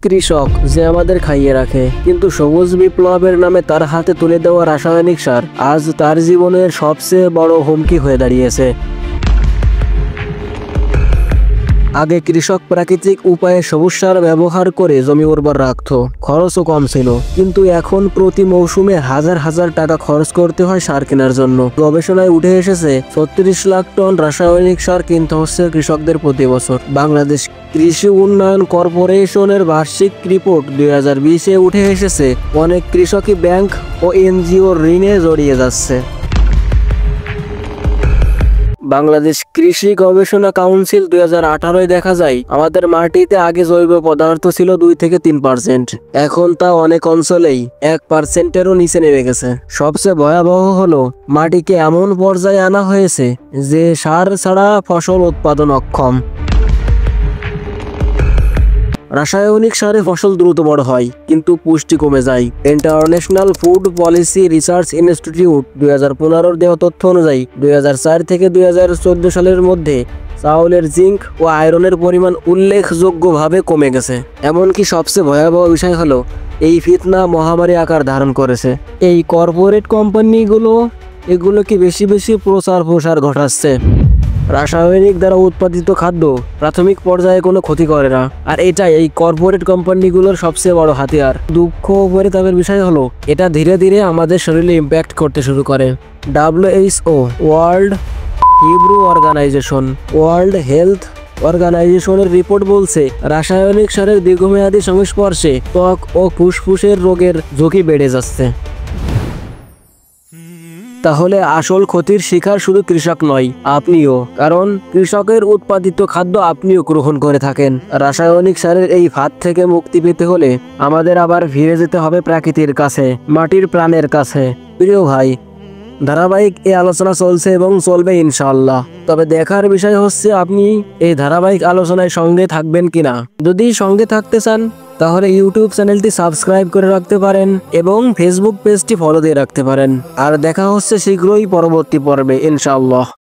কৃষক যে আমাদের খাইয়ে রাখে, কিন্তু সবুজ বিপ্লবের নামে তার হাতে তুলে দেওয়া রাসায়নিক সার আজ তার জীবনের সবচেয়ে বড় হুমকি হয়ে দাঁড়িয়েছে। আগে কৃষক প্রাকৃতিক উপায়ে সবুজ সার ব্যবহার করে জমি উর্বর রাখত, খরচও কম ছিল, কিন্তু এখন প্রতি মৌসুমে হাজার হাজার টাকা খরচ করতে হয় সার কেনার জন্য। গবেষণায় উঠে এসেছে 36 লাখ টন রাসায়নিক সার কিনতে হচ্ছে কৃষকদের প্রতি বছর। বাংলাদেশ কৃষি উন্নয়ন কর্পোরেশনের বার্ষিক রিপোর্ট 2020-এ উঠে এসেছে অনেক কৃষকই ব্যাংক ও এনজিও ঋণে জড়িয়ে যাচ্ছে। বাংলাদেশ কৃষি গবেষণা কাউন্সিল 2018-য় দেখা যায় আমাদের মাটিতে আগে জৈব পদার্থ ছিল 2 থেকে 3%, এখন তা অনেক অঞ্চলেই 1%-এরও নিচে নেমে গেছে। সবচেয়ে ভয়াবহ হলো মাটিকে এমন পর্যায়ে আনা হয়েছে যে সার ছাড়া ফসল উৎপাদন অক্ষম। রাসায়নিক সারে ফসল দ্রুত বড় হয় কিন্তু পুষ্টি কমে যায়। International food policy research institute 2015-র দেওয়া তথ্য অনুযায়ী 2004 থেকে 2014 সালের মধ্যে চাউলের জিঙ্ক ও আয়রনের পরিমাণ উল্লেখযোগ্যভাবে কমে গেছে। এমনকি সবচেয়ে ভয়াবহ বিষয় হলো এই ফিতনা মহামারী আকার ধারণ করেছে। এই কর্পোরেট কোম্পানিগুলো এগুলোকে বেশি বেশি প্রচার প্রসার ঘটাচ্ছে। রাসায়নিক দ্বারা উৎপাদিত খাদ্য প্রাথমিক পর্যায়ে কোনো ক্ষতি করে না, আর এটাই এই কর্পোরেট কোম্পানিগুলোর সবচেয়ে বড় হাতিয়ার। দুঃখ পরিতাপের বিষয় হলো এটা ধীরে ধীরে আমাদের শরীরে ইম্প্যাক্ট করতে শুরু করে। WHO ওয়ার্ল্ড হেলথ অর্গানাইজেশনের রিপোর্ট বলছে রাসায়নিক সারের দীর্ঘমেয়াদী সংস্পর্শে ত্বক ও ফুসফুসের রোগের ঝুঁকি বেড়ে যাচ্ছে। তাহলে আসল ক্ষতির শিকার শুধু কৃষক নয়, আপনিও, কারণ কৃষকের উৎপাদিত খাদ্য আপনিও গ্রহণ করে থাকেন। রাসায়নিক সারের এই ফাঁদ থেকে মুক্তি পেতে হলে আমাদের আবার ফিরে যেতে হবে প্রকৃতির কাছে, মাটির প্রাণের কাছে। প্রিয় ভাই, ধারাবাহিক এই আলোচনা চলছে এবং চলবে ইনশাআল্লাহ। তবে দেখার বিষয় হচ্ছে আপনি এই ধারাবাহিক আলোচনায় সঙ্গে থাকবেন কিনা। যদি সঙ্গে থাকতে চান তাহলে ইউটিউব চ্যানেলটি সাবস্ক্রাইব করে রাখতে পারেন এবং ফেসবুক পেজটি ফলো দিয়ে রাখতে পারেন। আর দেখা হচ্ছে শীঘ্রই পরবর্তী পর্বে ইনশাআল্লাহ।